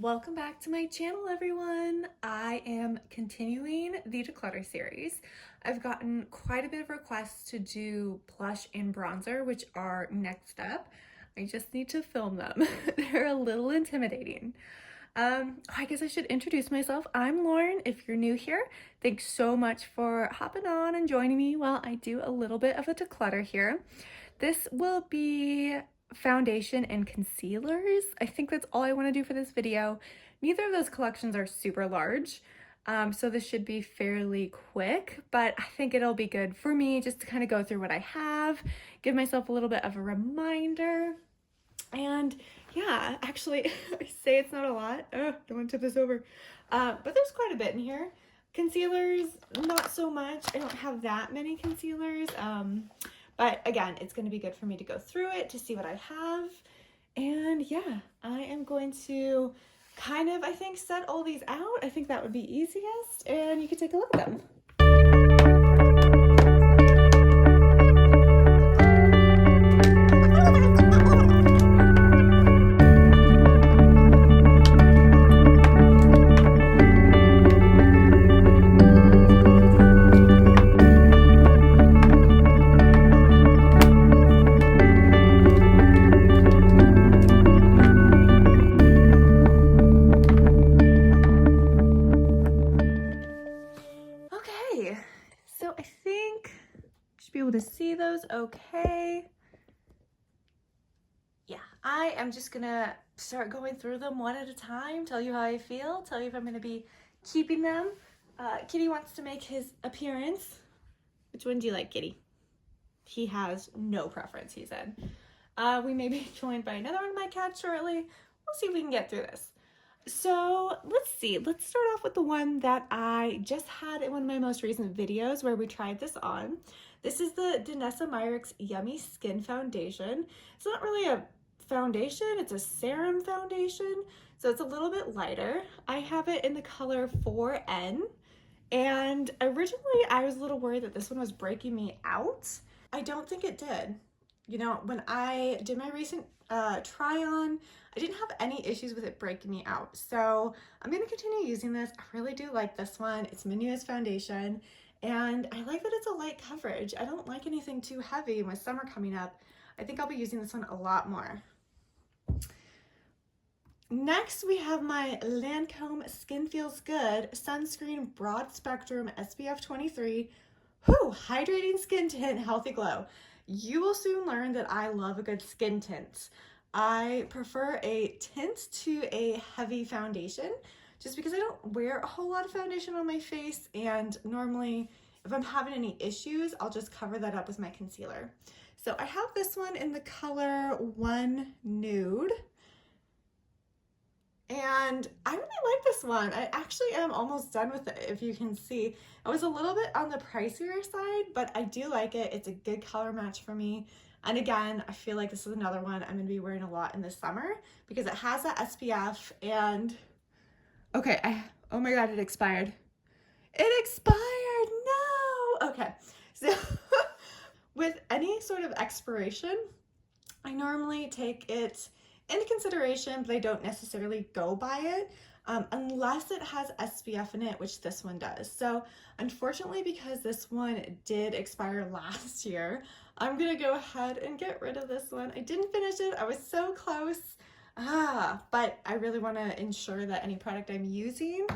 Welcome back to my channel, everyone. I am continuing the Declutter series. I've gotten quite a bit of requests to do blush and bronzer, which are next up. I just need to film them. They're a little intimidating. I guess I should introduce myself. I'm Lauren. If you're new here, thanks so much for hopping on and joining me while I do a little bit of a declutter here. This will be foundation and concealers. I think that's all I want to do for this video. Neither of those collections are super large, so this should be fairly quick, but I think it'll be good for me just to kind of go through what I have, give myself a little bit of a reminder. And yeah, actually, I say it's not a lot. Oh, don't want to tip this over. But there's quite a bit in here. Concealers, not so much. I don't have that many concealers. But again, it's going to be good for me to go through it to see what I have. And yeah, I am going to kind of, I think, set all these out. I think that would be easiest. And you can take a look at them. So I think you should be able to see those okay. Yeah, I am just gonna start going through them one at a time, tell you how I feel, tell you if I'm gonna be keeping them. Kitty wants to make his appearance. Which one do you like, Kitty? He has no preference, he said. We may be joined by another one of my cats shortly. We'll see if we can get through this. So let's see, let's start off with the one that I just had in one of my most recent videos where we tried this on. This is the Danessa Myrick's Yummy Skin Foundation. It's not really a foundation, it's a serum foundation, so it's a little bit lighter. I have it in the color 4N, and originally I was a little worried that this one was breaking me out. I don't think it did. You know, when I did my recent try on, I didn't have any issues with it breaking me out. So I'm going to continue using this. I really do like this one. It's my newest foundation, and I like that it's a light coverage. I don't like anything too heavy with summer coming up. I think I'll be using this one a lot more. Next, we have my Lancome Skin Feels Good Sunscreen Broad Spectrum SPF 23 Hydrating Skin Tint Healthy Glow. You will soon learn that I love a good skin tint. I prefer a tint to a heavy foundation just because I don't wear a whole lot of foundation on my face, and normally if I'm having any issues, I'll just cover that up with my concealer. So I have this one in the color 1 Nude. And I really like this one. I actually am almost done with it, if you can see. I was a little bit on the pricier side, but I do like it. It's a good color match for me. And again, I feel like this is another one I'm going to be wearing a lot in the summer because it has that SPF and... Okay, oh my god, it expired. It expired! No! Okay, so with any sort of expiration, I normally take it into consideration, but I don't necessarily go by it unless it has SPF in it, which this one does. So unfortunately, because this one did expire last year, I'm gonna go ahead and get rid of this one. I didn't finish it, I was so close, but I really wanna ensure that any product I'm using,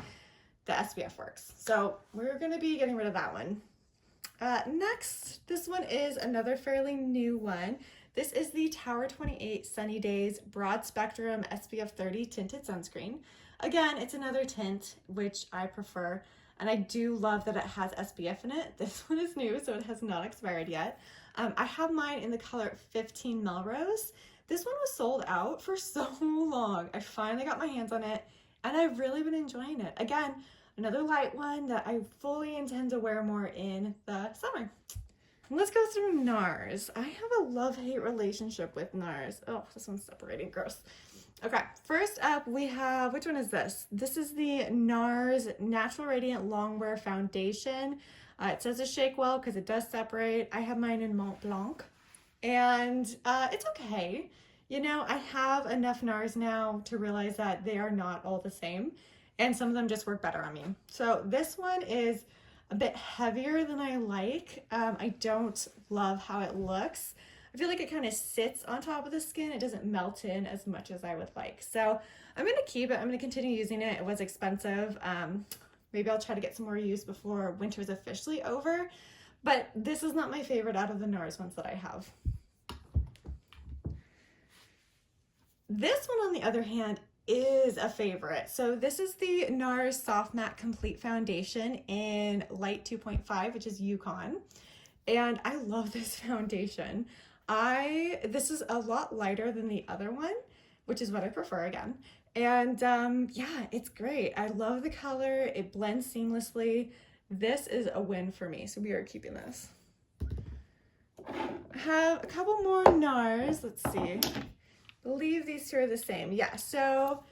the SPF works. So we're gonna be getting rid of that one. Next, this one is another fairly new one. This is the Tower 28 Sunny Days Broad Spectrum SPF 30 Tinted Sunscreen. Again, it's another tint, which I prefer, and I do love that it has SPF in it. This one is new, so it has not expired yet. I have mine in the color 15 Melrose. This one was sold out for so long. I finally got my hands on it, and I've really been enjoying it. Again, another light one that I fully intend to wear more in the summer. Let's go through Nars. I have a love-hate relationship with Nars. Oh, this one's separating, gross. Okay, first up we have, which one is this? This is the Nars Natural Radiant Longwear Foundation. It says to shake well because it does separate. I have mine in Mont Blanc, and it's okay. you know, I have enough Nars now to realize that they are not all the same, and some of them just work better on me. So this one is a bit heavier than I like. I don't love how it looks. I feel like it kind of sits on top of the skin. It doesn't melt in as much as I would like. So I'm going to keep it. I'm going to continue using it. It was expensive. Maybe I'll try to get some more use before winter is officially over. But this is not my favorite out of the Nars ones that I have. This one, on the other hand, is a favorite. So this is the Nars Soft Matte Complete Foundation in Light 2.5, which is Yukon. And I love this foundation. This is a lot lighter than the other one, which is what I prefer again. And yeah, it's great. I love the color. It blends seamlessly. This is a win for me, so we are keeping this. I have a couple more Nars. Let's see. I believe these two are the same. Yeah, so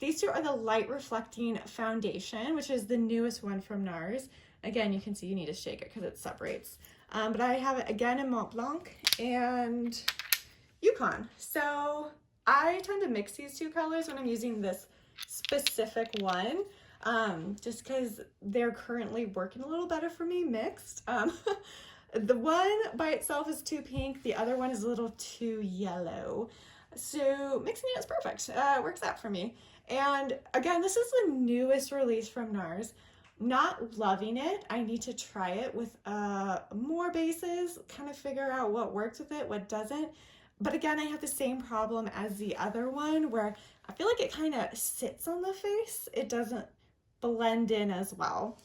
these two are the Light Reflecting Foundation, which is the newest one from Nars. Again, you can see you need to shake it because it separates. But I have it again in Mont Blanc and Yukon. So I tend to mix these two colors when I'm using this specific one, just because they're currently working a little better for me mixed. The one by itself is too pink, the other one is a little too yellow. So mixing it is perfect. It works out for me. And again, this is the newest release from Nars. Not loving it. I need to try it with more bases, kind of figure out what works with it, what doesn't. But again, I have the same problem as the other one where I feel like it kind of sits on the face. It doesn't blend in as well.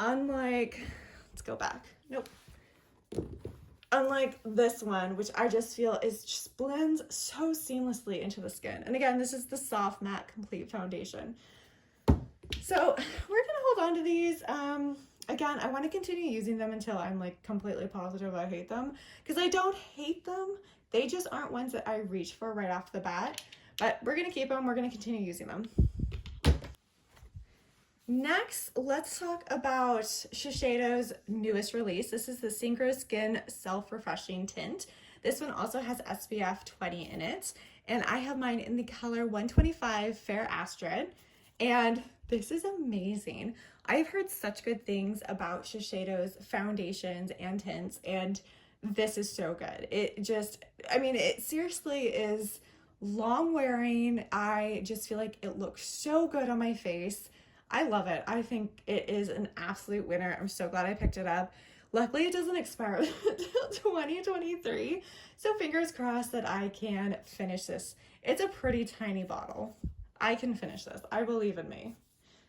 Unlike, let's go back. Nope. Unlike this one, which I just feel just blends so seamlessly into the skin. And again, this is the Soft Matte Complete Foundation. So we're gonna hold on to these. Again, I want to continue using them until I'm like completely positive I hate them, because I don't hate them. They just aren't ones that I reach for right off the bat, but we're gonna keep them. We're gonna continue using them. Next, let's talk about Shiseido's newest release. This is the Synchro Skin Self-Refreshing Tint. This one also has SPF 20 in it, and I have mine in the color 125 Fair Astrid, and this is amazing. I've heard such good things about Shiseido's foundations and tints, and this is so good. It just, I mean, it seriously is long wearing. I just feel like it looks so good on my face. I love it. I think it is an absolute winner. I'm so glad I picked it up. Luckily, it doesn't expire until 2023, so fingers crossed that I can finish this. It's a pretty tiny bottle. I can finish this. I believe in me.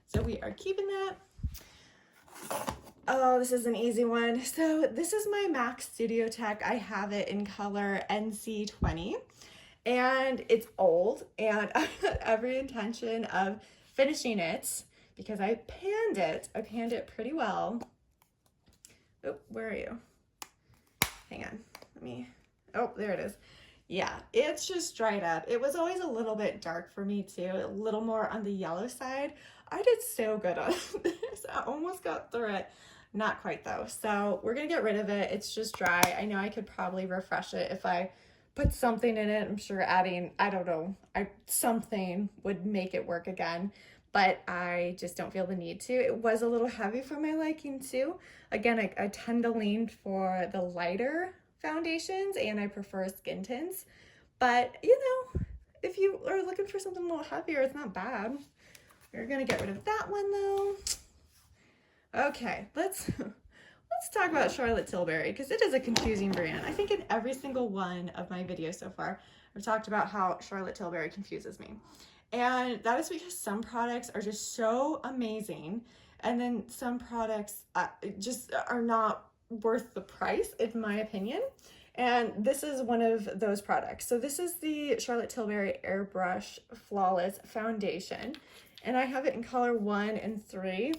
So we are keeping that. Oh, this is an easy one. So this is my MAC Studio Tech. I have it in color NC20, and it's old, and I had every intention of finishing it because I panned it. I panned it pretty well. Oh, where are you? Hang on. Let me, oh, there it is. Yeah, it's just dried up. It was always a little bit dark for me too, a little more on the yellow side. I did so good on this. I almost got through it. Not quite though. So we're gonna get rid of it. It's just dry. I know I could probably refresh it if I put something in it. I'm sure adding, I don't know, something would make it work again, but I just don't feel the need to. It was a little heavy for my liking too. Again, I tend to lean for the lighter foundations and I prefer skin tints, but you know, if you are looking for something a little heavier, it's not bad. We're gonna get rid of that one though. Okay, let's talk about Charlotte Tilbury, because it is a confusing brand. I think in every single one of my videos so far, I've talked about how Charlotte Tilbury confuses me. And that is because some products are just so amazing, and then some products just are not worth the price, in my opinion. And this is one of those products. So this is the Charlotte Tilbury Airbrush Flawless Foundation, and I have it in color 1 and 3.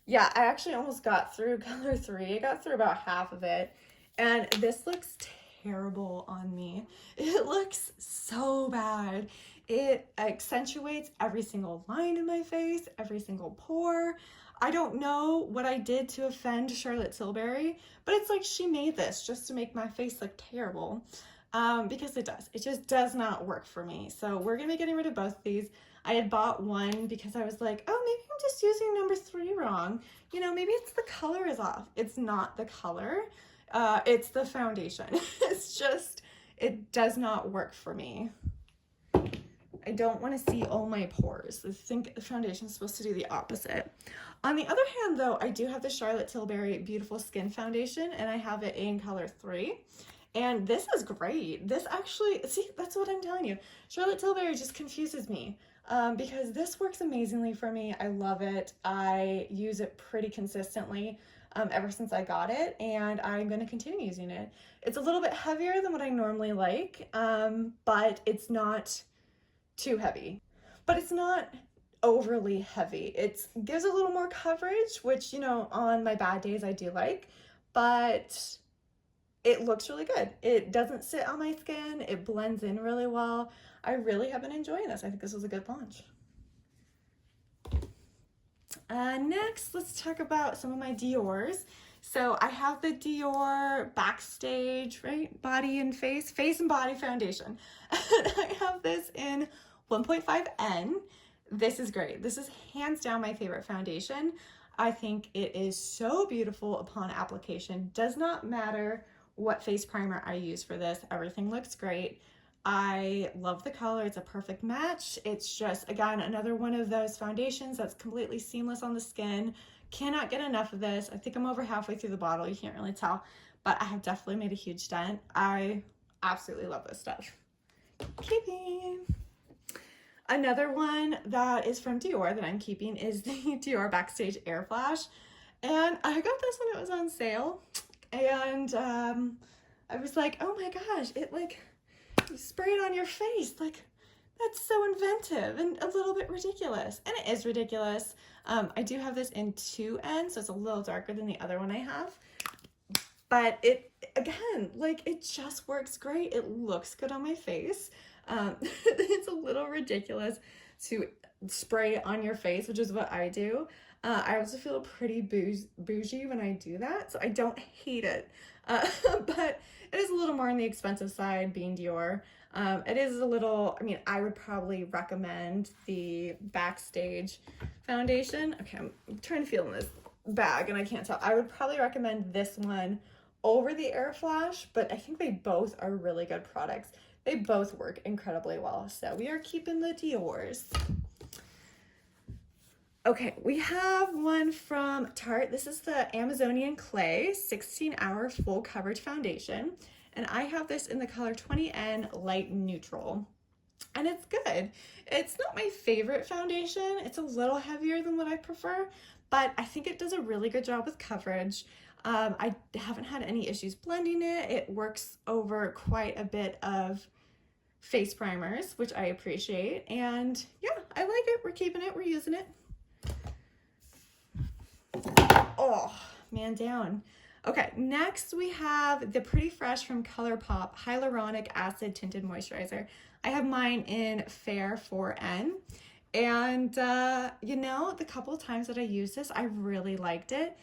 Yeah, I actually almost got through color 3. I got through about half of it, and this looks terrible on me. It looks so bad. It accentuates every single line in my face, every single pore. I don't know what I did to offend Charlotte Tilbury, but it's like she made this just to make my face look terrible. because it just does not work for me. So we're gonna be getting rid of both of these. I had bought one because I was like, oh, maybe I'm just using number 3 wrong. You know, maybe it's the color is off. It's not the color, it's the foundation. It's just, it does not work for me. I don't want to see all my pores. I think the foundation is supposed to do the opposite. On the other hand, though, I do have the Charlotte Tilbury Beautiful Skin Foundation, and I have it in color 3. And this is great. This actually, see, that's what I'm telling you. Charlotte Tilbury just confuses me because this works amazingly for me. I love it. I use it pretty consistently ever since I got it, and I'm going to continue using it. It's a little bit heavier than what I normally like, but it's not too heavy, but it's not overly heavy. It gives a little more coverage, which, you know, on my bad days I do like, but it looks really good. It doesn't sit on my skin. It blends in really well. I really have been enjoying this. I think this was a good launch. Next, let's talk about some of my Dior's. So I have the Dior Backstage, right? Body and face and body foundation. And I have this in 1.5N. This is great. This is hands down my favorite foundation. I think it is so beautiful upon application. Does not matter what face primer I use for this. Everything looks great. I love the color. It's a perfect match. It's just, again, another one of those foundations that's completely seamless on the skin. Cannot get enough of this. I think I'm over halfway through the bottle. You can't really tell, but I have definitely made a huge dent. I absolutely love this stuff. Keeping. Another one that is from Dior that I'm keeping is the Dior Backstage Air Flash. And I got this when it was on sale. And I was like, oh my gosh, it like, you spray it on your face. Like, that's so inventive and a little bit ridiculous. And it is ridiculous. I do have this in 2N, so it's a little darker than the other one I have. But it, again, like, it just works great. It looks good on my face. It's a little ridiculous to spray on your face, which is what I do. I also feel pretty bougie when I do that, so I don't hate it. But it is a little more on the expensive side, being Dior. It is a little, I mean, I would probably recommend the Backstage foundation. Okay, I'm trying to feel in this bag and I can't tell. I would probably recommend this one over the Air Flash, but I think they both are really good products. They both work incredibly well. So we are keeping the Dior's. Okay, we have one from Tarte. This is the Amazonian Clay 16-hour full coverage foundation. And I have this in the color 20N Light Neutral. And it's good. It's not my favorite foundation. It's a little heavier than what I prefer, but I think it does a really good job with coverage. I haven't had any issues blending it. It works over quite a bit of face primers, which I appreciate. And yeah, I like it. We're keeping it. We're using it. Oh, man down. Okay, next we have the Pretty Fresh from Colourpop Hyaluronic Acid Tinted Moisturizer. I have mine in Fair 4N. And, you know, the couple of times that I used this, I really liked it.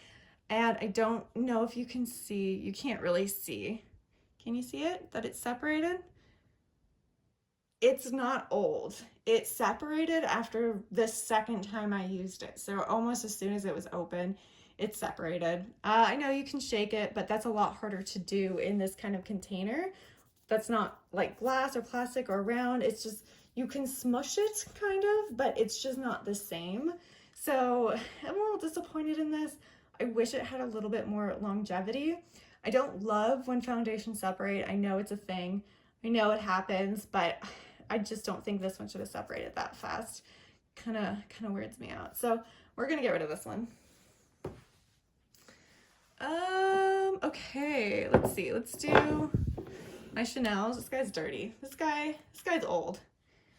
And I don't know if you can see, you can't really see. Can you see it? That it's separated? It's not old. It separated after the second time I used it. So almost as soon as it was open, it separated. I know you can shake it, but that's a lot harder to do in this kind of container. That's not like glass or plastic or round. It's just, you can smush it kind of, but it's just not the same. So I'm a little disappointed in this. I wish it had a little bit more longevity. I don't love when foundations separate. I know it's a thing. I know it happens, but I just don't think this one should have separated that fast. Kind of weirds me out. So we're gonna get rid of this one. Okay, let's see. Let's do my Chanel's. This guy's dirty. This guy's old.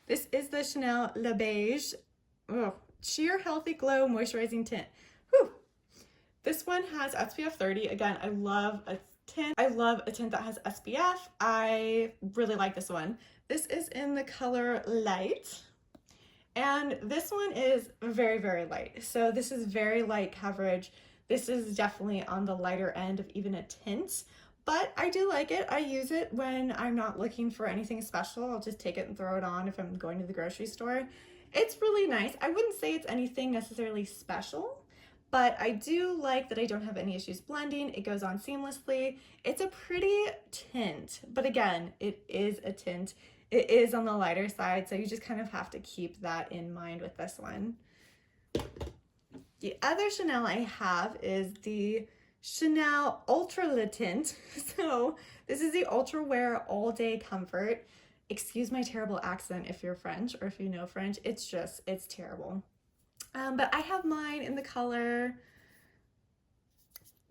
This is the Chanel Le Beige Sheer Healthy Glow Moisturizing Tint. Whew. This one has SPF 30. Again, I love a tint. I love a tint that has SPF. I really like this one. This is in the color Light. And this one is very, very light. So this is very light coverage. This is definitely on the lighter end of even a tint, but I do like it. I use it when I'm not looking for anything special. I'll just take it and throw it on if I'm going to the grocery store. It's really nice. I wouldn't say it's anything necessarily special, but I do like that I don't have any issues blending. It goes on seamlessly. It's a pretty tint, but again, it is a tint. It is on the lighter side, so you just kind of have to keep that in mind with this one. The other Chanel I have is the Chanel Ultra Le Tint. So this is the Ultra Wear All Day Comfort. Excuse my terrible accent if you're French or if you know French. It's terrible. But I have mine in the color,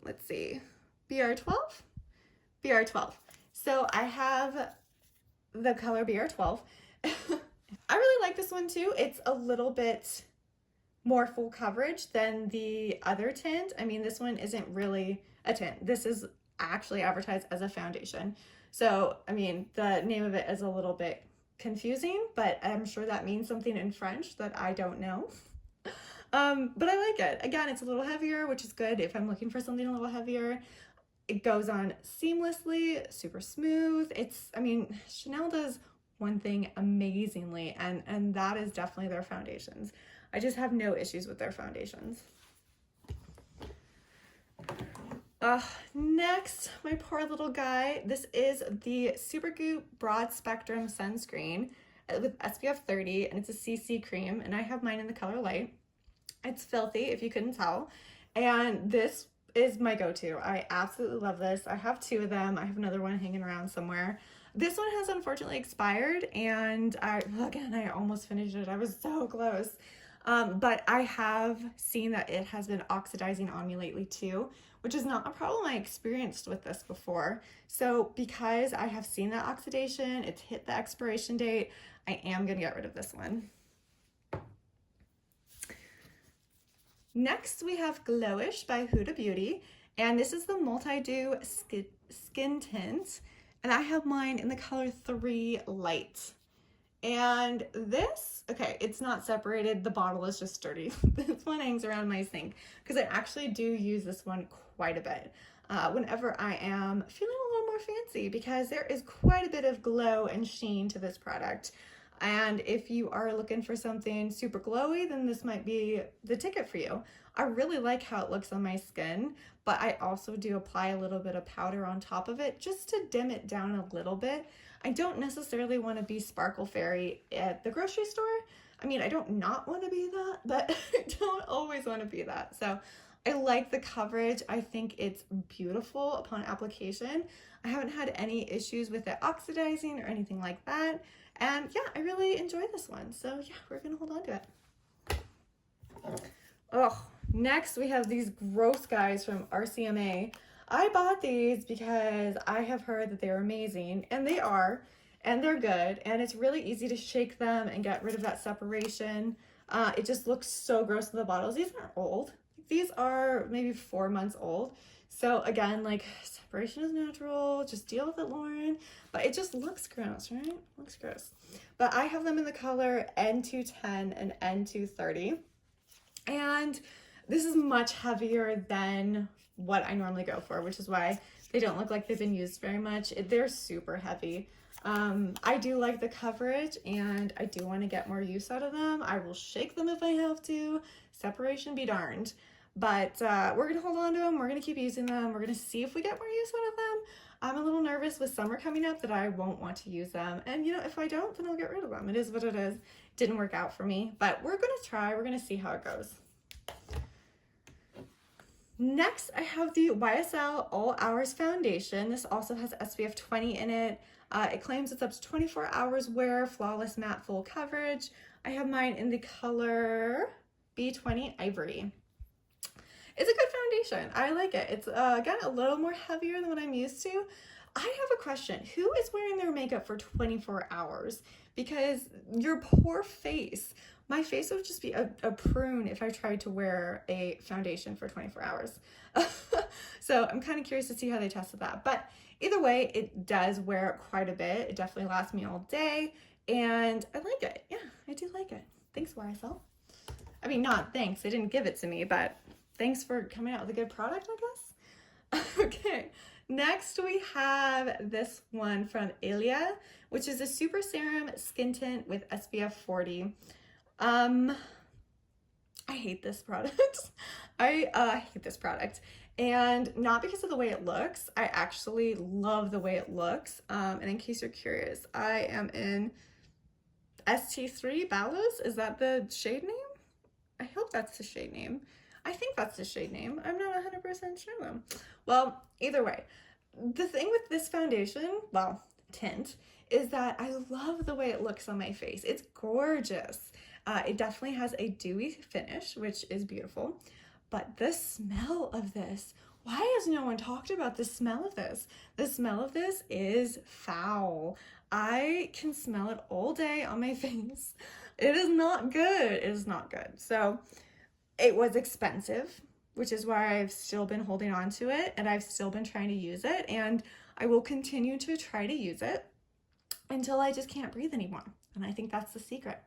let's see, BR12? BR12. So I have the color BR12. I really like this one too. It's a little bit more full coverage than the other tint. I mean, this one isn't really a tint. This is actually advertised as a foundation. So, I mean, the name of it is a little bit confusing, but I'm sure that means something in French that I don't know. But I like it. Again, it's a little heavier, which is good if I'm looking for something a little heavier. It goes on seamlessly, super smooth. I mean, Chanel does one thing amazingly, and that is definitely their foundations. I just have no issues with their foundations. Next, my poor little guy. This is the Supergoop Broad Spectrum Sunscreen with SPF 30, and it's a CC cream, and I have mine in the color light. It's filthy, if you couldn't tell, and this is my go-to. I absolutely love this. I have two of them. I have another one hanging around somewhere. This one has unfortunately expired, and I almost finished it. I was so close. But I have seen that it has been oxidizing on me lately too, which is not a problem I experienced with this before. So because I have seen that oxidation, it's hit the expiration date, I am gonna get rid of this one. Next we have Glowish by Huda Beauty, and this is the Multi-Dew Skin Tint, and I have mine in the color 3 Light. And this, okay, it's not separated, the bottle is just dirty. This one hangs around my sink because I actually do use this one quite a bit whenever I am feeling a little more fancy, because there is quite a bit of glow and sheen to this product. And if you are looking for something super glowy, then this might be the ticket for you. I really like how it looks on my skin, but I also do apply a little bit of powder on top of it just to dim it down a little bit. I don't necessarily want to be Sparkle Fairy at the grocery store. I mean, I don't not want to be that, but I don't always want to be that. So I like the coverage. I think it's beautiful upon application. I haven't had any issues with it oxidizing or anything like that. And yeah, I really enjoy this one. So yeah, we're going to hold on to it. Oh, next we have these gross guys from Rcma. I bought these because I have heard that they're amazing, and they are, and they're good, and it's really easy to shake them and get rid of that separation. It just looks so gross in the bottles. These aren't old. These are maybe 4 months old. So again, like, separation is natural. Just deal with it, Lauren. But it just looks gross, right? Looks gross. But I have them in the color N210 and N230. And this is much heavier than what I normally go for, which is why they don't look like they've been used very much. They're super heavy. I do like the coverage, and I do want to get more use out of them. I will shake them if I have to. Separation be darned. But we're going to hold on to them. We're going to keep using them. We're going to see if we get more use out of them. I'm a little nervous with summer coming up that I won't want to use them. And, you know, if I don't, then I'll get rid of them. It is what it is. Didn't work out for me. But we're going to try. We're going to see how it goes. Next, I have the YSL All Hours Foundation. This also has SPF 20 in it. It claims it's up to 24 hours wear, flawless matte full coverage. I have mine in the color B20 Ivory. It's a good foundation. I like it. It's, again, a little more heavier than what I'm used to. I have a question. Who is wearing their makeup for 24 hours? Because your poor face. My face would just be a prune if I tried to wear a foundation for 24 hours. So I'm kind of curious to see how they tested that. But either way, it does wear quite a bit. It definitely lasts me all day. And I like it. Yeah, I do like it. Thanks, YSL. I mean, not thanks. They didn't give it to me, but thanks for coming out with a good product, I guess. Okay. Next, we have this one from Ilia, which is a super serum skin tint with SPF 40. I hate this product. I hate this product. And not because of the way it looks. I actually love the way it looks. And in case you're curious, I am in ST3 Ballas. Is that the shade name? I hope that's the shade name. I think that's the shade name. I'm not 100% sure though. Well, either way, the thing with this foundation, well, tint, is that I love the way it looks on my face. It's gorgeous. It definitely has a dewy finish, which is beautiful. But the smell of this, why has no one talked about the smell of this? The smell of this is foul. I can smell it all day on my face. It is not good. It is not good. So it was expensive, which is why I've still been holding on to it and I've still been trying to use it, and I will continue to try to use it until I just can't breathe anymore. And I think that's the secret.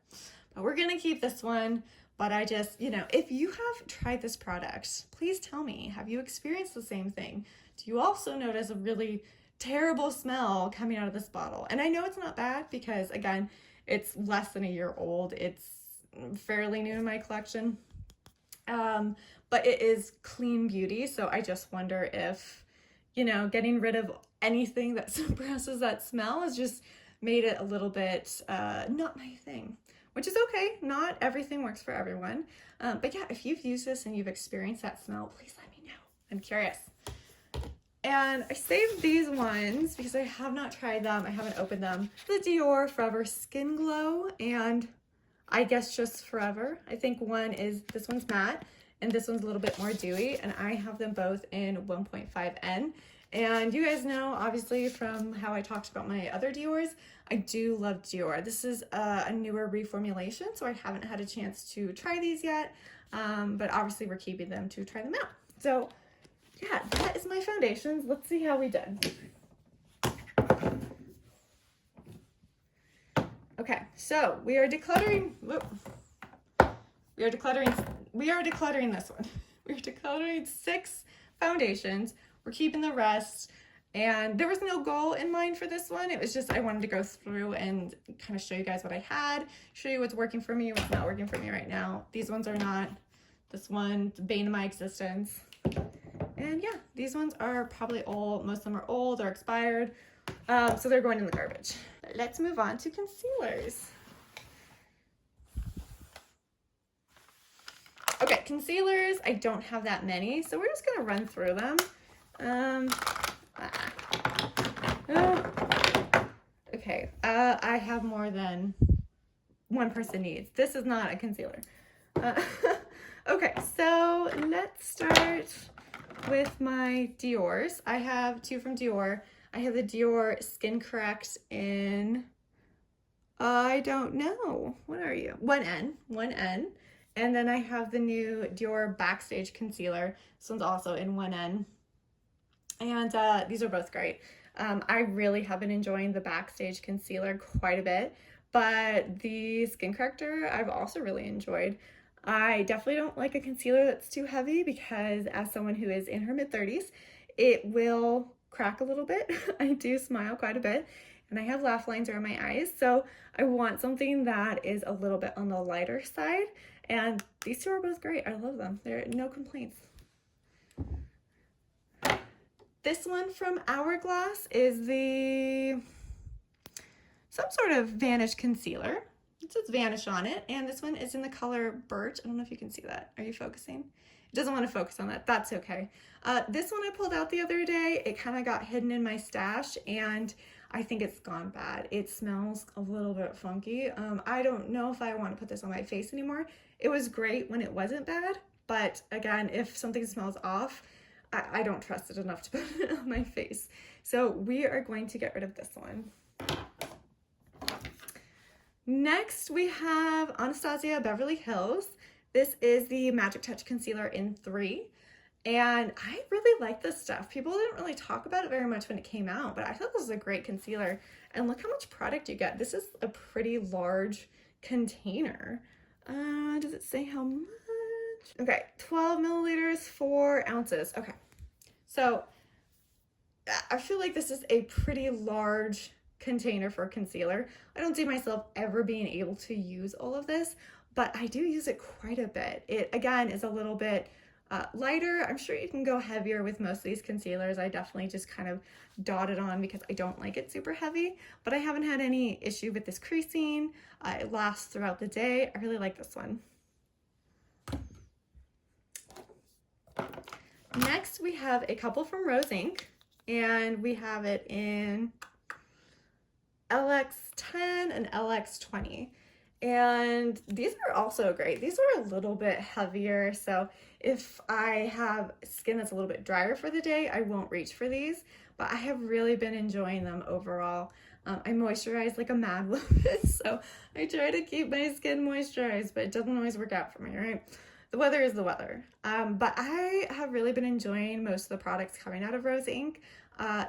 But we're gonna keep this one. But I just, you know, if you have tried this product, please tell me, have you experienced the same thing? Do you also notice a really terrible smell coming out of this bottle? And I know it's not bad because, again, it's less than a year old. It's fairly new to my collection. But it is clean beauty. So I just wonder if, you know, getting rid of anything that suppresses that smell has just made it a little bit not my thing. Which is okay. Not everything works for everyone. But yeah, if you've used this and you've experienced that smell, please let me know. I'm curious. And I saved these ones because I have not tried them. I haven't opened them. The Dior Forever Skin Glow and I guess just Forever. I think this one's matte and this one's a little bit more dewy, and I have them both in 1.5N. And you guys know, obviously, from how I talked about my other Diors, I do love Dior. This is a newer reformulation, so I haven't had a chance to try these yet, but obviously we're keeping them to try them out. So yeah, that is my foundations. Let's see how we did. Okay, so we are decluttering. We are decluttering this one. We are decluttering 6 foundations. We're keeping the rest, and there was no goal in mind for this one. It was just I wanted to go through and kind of show you guys what I had, show you what's working for me, what's not working for me right now. These ones are not. This one's the bane of my existence. And yeah, these ones are probably old. Most of them are old or expired, so they're going in the garbage. Let's move on to concealers. Okay, concealers, I don't have that many, so we're just gonna run through them. Okay, I have more than one person needs. This is not a concealer. Okay, so let's start with my Dior's. I have 2 from Dior. I have the Dior Skin Correct in, I don't know, what are you? 1N. And then I have the new Dior Backstage Concealer. This one's also in 1N. And these are both great. I really have been enjoying the Backstage Concealer quite a bit, but the Skin Corrector I've also really enjoyed. I definitely don't like a concealer that's too heavy because as someone who is in her mid-30s, it will crack a little bit. I do smile quite a bit and I have laugh lines around my eyes, so I want something that is a little bit on the lighter side, and these 2 are both great. I love them. There are no complaints. This one from Hourglass is some sort of Vanish concealer. It says Vanish on it, and this one is in the color Birch. I don't know if you can see that. Are you focusing? It doesn't want to focus on that. That's okay. This one I pulled out the other day. It kind of got hidden in my stash, and I think it's gone bad. It smells a little bit funky. I don't know if I want to put this on my face anymore. It was great when it wasn't bad, but again, if something smells off, I don't trust it enough to put it on my face. So we are going to get rid of this one. Next, we have Anastasia Beverly Hills. This is the Magic Touch Concealer in 3. And I really like this stuff. People didn't really talk about it very much when it came out, but I thought this was a great concealer. And look how much product you get. This is a pretty large container. Does it say how much? Okay, 12 milliliters, 4 ounces. Okay, so I feel like this is a pretty large container for concealer. I don't see myself ever being able to use all of this, but I do use it quite a bit. It, again, is a little bit lighter. I'm sure you can go heavier with most of these concealers. I definitely just kind of dot it on because I don't like it super heavy, but I haven't had any issue with this creasing. It lasts throughout the day. I really like this one. Next, we have a couple from Rose Inc. And we have it in LX10 and LX20. And these are also great. These are a little bit heavier, so if I have skin that's a little bit drier for the day, I won't reach for these, but I have really been enjoying them overall. I moisturize like a mad woman, so I try to keep my skin moisturized, but it doesn't always work out for me, right? The weather is the weather. But I have really been enjoying most of the products coming out of Rose Inc.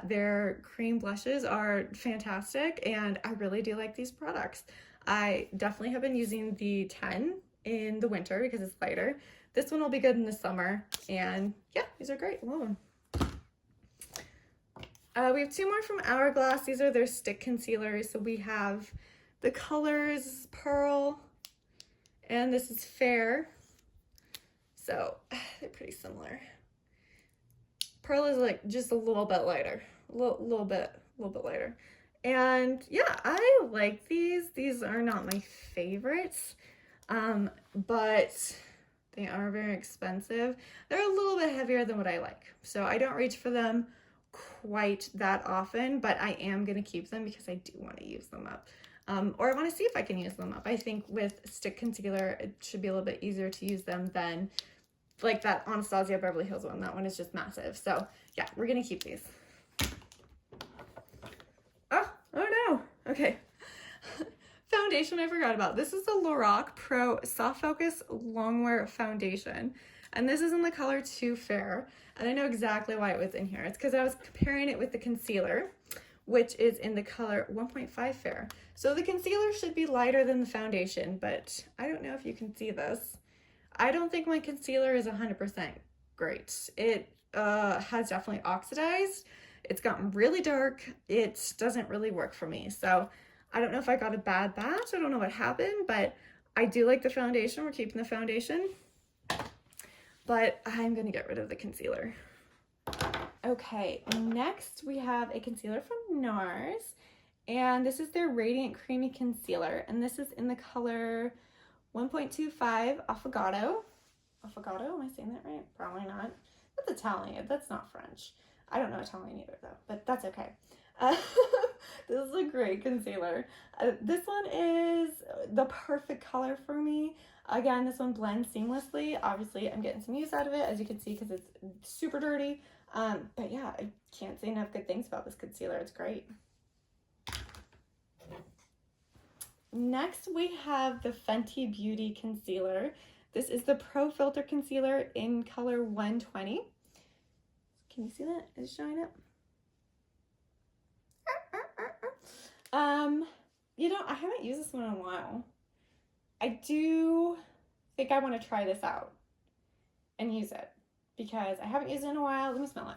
Their cream blushes are fantastic, and I really do like these products. I definitely have been using the 10 in the winter because it's lighter. This one will be good in the summer, and yeah, these are great. Whoa. We have two more from Hourglass. These are their stick concealers. So we have the colors Pearl, and this is Fair. So they're pretty similar. Pearl is like just a little bit lighter, a little bit lighter. And yeah, I like these. These are not my favorites, but they are very expensive. They're a little bit heavier than what I like, so I don't reach for them quite that often, but I am going to keep them because I do want to use them up. Or I want to see if I can use them up. I think with stick concealer, it should be a little bit easier to use them than like that Anastasia Beverly Hills one. That one is just massive. So yeah, we're going to keep these. Oh no. Okay. Foundation I forgot about. This is the Lorac Pro Soft Focus Longwear Foundation. And this is in the color Too Fair. And I know exactly why it was in here. It's because I was comparing it with the concealer, which is in the color 1.5 Fair. So the concealer should be lighter than the foundation, but I don't know if you can see this. I don't think my concealer is 100% great. It has definitely oxidized. It's gotten really dark. It doesn't really work for me. So I don't know if I got a bad batch. I don't know what happened, but I do like the foundation. We're keeping the foundation, but I'm gonna get rid of the concealer. Okay, next we have a concealer from Nars, and this is their Radiant Creamy Concealer, and this is in the color 1.25 Affogato. Affogato, am I saying that right? Probably not. That's Italian, that's not French. I don't know Italian either though, but that's okay. This is a great concealer. This one is the perfect color for me. Again, this one blends seamlessly. Obviously, I'm getting some use out of it, as you can see, because it's super dirty. But yeah, I can't say enough good things about this concealer. It's great. Next, we have the Fenty Beauty Concealer. This is the Pro Filter Concealer in color 120. Can you see that? Is it showing up? You know, I haven't used this one in a while. I do think I want to try this out and use it because I haven't used it in a while. Let me smell it.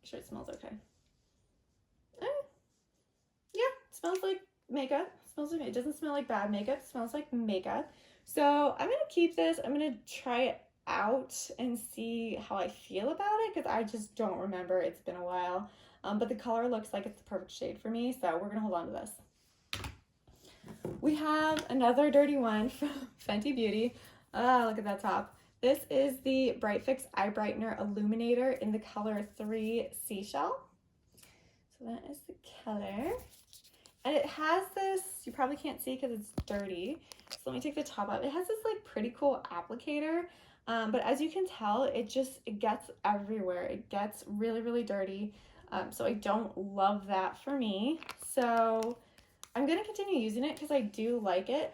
Make sure it smells okay. Yeah, it smells like makeup. It smells like, it doesn't smell like bad makeup. It smells like makeup. So I'm going to keep this. I'm going to try it out and see how I feel about it because I just don't remember. It's been a while. But the color looks like it's the perfect shade for me, so we're going to hold on to this. We have another dirty one from Fenty Beauty. Look at that top. This is the Bright Fix Eye Brightener Illuminator in the color 3 Seashell. So that is the color. And it has this, you probably can't see because it's dirty. So let me take the top off. It has this like pretty cool applicator. But as you can tell, it gets everywhere. It gets really, really dirty. So I don't love that for me. So I'm going to continue using it because I do like it.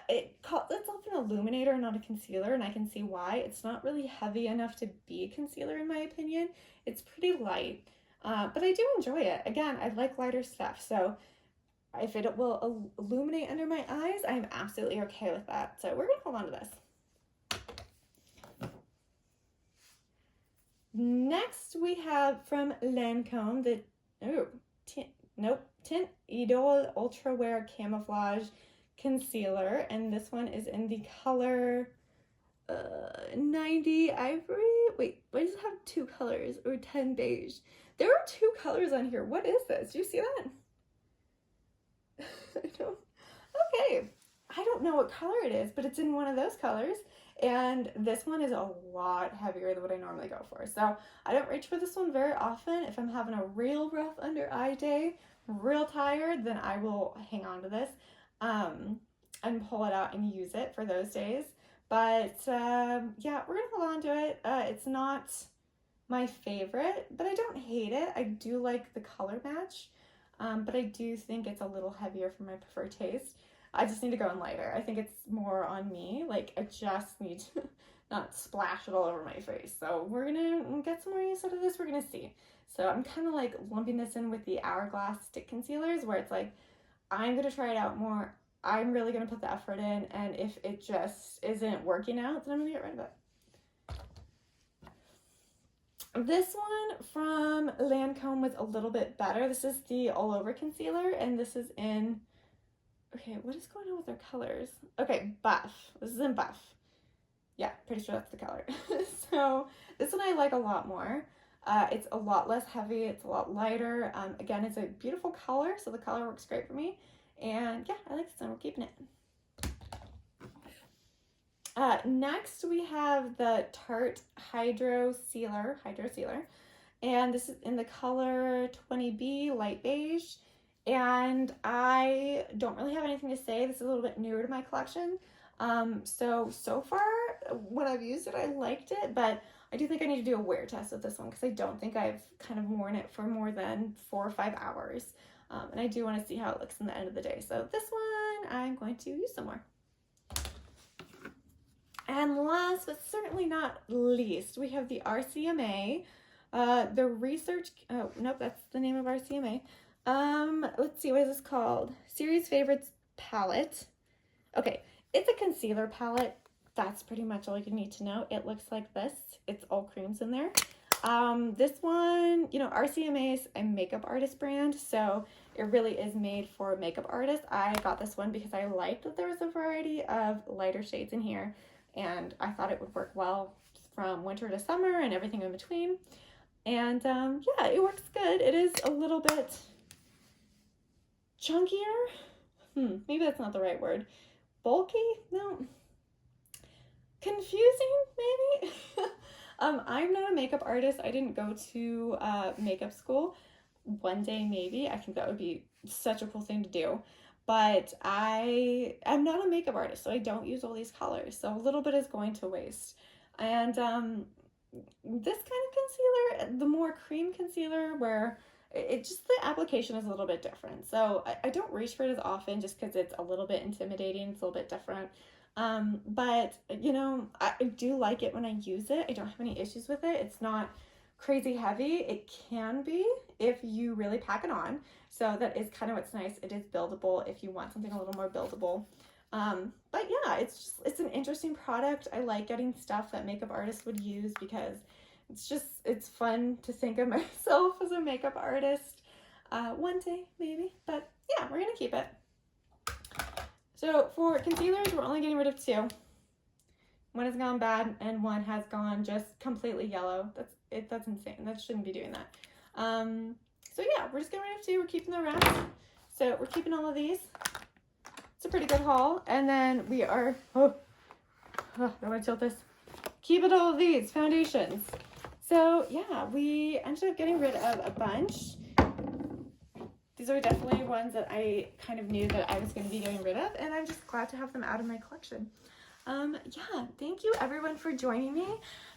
It calls itself an illuminator, not a concealer, and I can see why. It's not really heavy enough to be a concealer in my opinion. It's pretty light, but I do enjoy it. Again, I like lighter stuff, so if it will illuminate under my eyes, I'm absolutely okay with that. So we're going to hold on to this. Next we have from Lancome the Tint Idol Ultra Wear Camouflage Concealer, and this one is in the color 90 Ivory. Wait, why does it have 2 colors, or 10 Beige? There are 2 colors on here. What is this? Do you see that? I don't. Okay, I don't know what color it is, but it's in one of those colors. And this one is a lot heavier than what I normally go for. So I don't reach for this one very often. If I'm having a real rough under eye day, real tired, then I will hang on to this and pull it out and use it for those days. But yeah, we're gonna hold on to it. It's not my favorite, but I don't hate it. I do like the color match, but I do think it's a little heavier for my preferred taste. I just need to go in lighter. I think it's more on me. Like, I just need to not splash it all over my face. So we're gonna get some more use out of this. We're gonna see. So I'm kind of like lumping this in with the Hourglass stick concealers, where it's like, I'm gonna try it out more. I'm really gonna put the effort in, and if it just isn't working out, then I'm gonna get rid of it. This one from Lancome was a little bit better. This is the All Over Concealer, and this is in, okay, what is going on with their colors? Okay, buff. This is in buff. Yeah, pretty sure that's the color. So this one I like a lot more. It's a lot less heavy. It's a lot lighter. Again, it's a beautiful color, so the color works great for me. And yeah, I like this one. We're keeping it. Next, we have the Tarte Hydro Sealer, and this is in the color 20B Light Beige. And I don't really have anything to say. This is a little bit newer to my collection. So far, when I've used it, I liked it, but I do think I need to do a wear test with this one because I don't think I've kind of worn it for more than 4 or 5 hours. And I do want to see how it looks in the end of the day. So this one, I'm going to use some more. And last, but certainly not least, we have the Rcma, the Research, oh, nope, that's the name of Rcma. Let's see, what is this called? Series Favorites Palette. Okay, it's a concealer palette. That's pretty much all you need to know. It looks like this. It's all creams in there. This one, you know, Rcma is a makeup artist brand, so it really is made for makeup artists. I got this one because I liked that there was a variety of lighter shades in here, and I thought it would work well from winter to summer and everything in between. And yeah, it works good. It is a little bit chunkier. Maybe that's not the right word. Bulky? No. Confusing, maybe? I'm not a makeup artist. I didn't go to makeup school. One day, maybe. I think that would be such a cool thing to do. But I'm not a makeup artist, so I don't use all these colors. So a little bit is going to waste. And this kind of concealer, the more cream concealer, where it just, the application is a little bit different. So I don't reach for it as often just because it's a little bit intimidating. It's a little bit different. But you know, I do like it when I use it. I don't have any issues with it. It's not crazy heavy. It can be if you really pack it on. So that is kind of what's nice. It is buildable if you want something a little more buildable. But yeah, it's an interesting product. I like getting stuff that makeup artists would use because it's fun to think of myself as a makeup artist one day maybe. But yeah, we're gonna keep it. So for concealers, we're only getting rid of 2. One has gone bad and one has gone just completely yellow. That's insane. That shouldn't be doing that. So yeah, we're just getting rid of 2. We're keeping the rest. So we're keeping all of these. It's a pretty good haul. And then we are, I don't want to tilt this. Keeping all of these foundations. So yeah, we ended up getting rid of a bunch. These are definitely ones that I kind of knew that I was going to be getting rid of, and I'm just glad to have them out of my collection. Yeah, thank you everyone for joining me.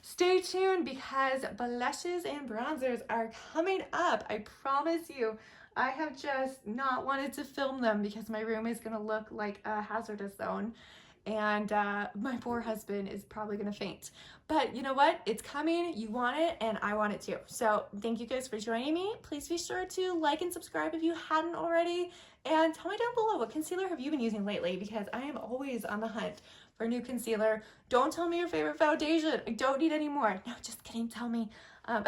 Stay tuned because blushes and bronzers are coming up. I promise you. I have just not wanted to film them because my room is going to look like a hazardous zone. and my poor husband is probably gonna faint. But you know what? It's coming, you want it, and I want it too. So thank you guys for joining me. Please be sure to like and subscribe if you hadn't already, and tell me down below, what concealer have you been using lately? Because I am always on the hunt for new concealer. Don't tell me your favorite foundation. I don't need any more. No, just kidding, tell me. And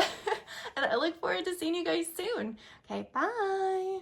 I look forward to seeing you guys soon. Okay, bye.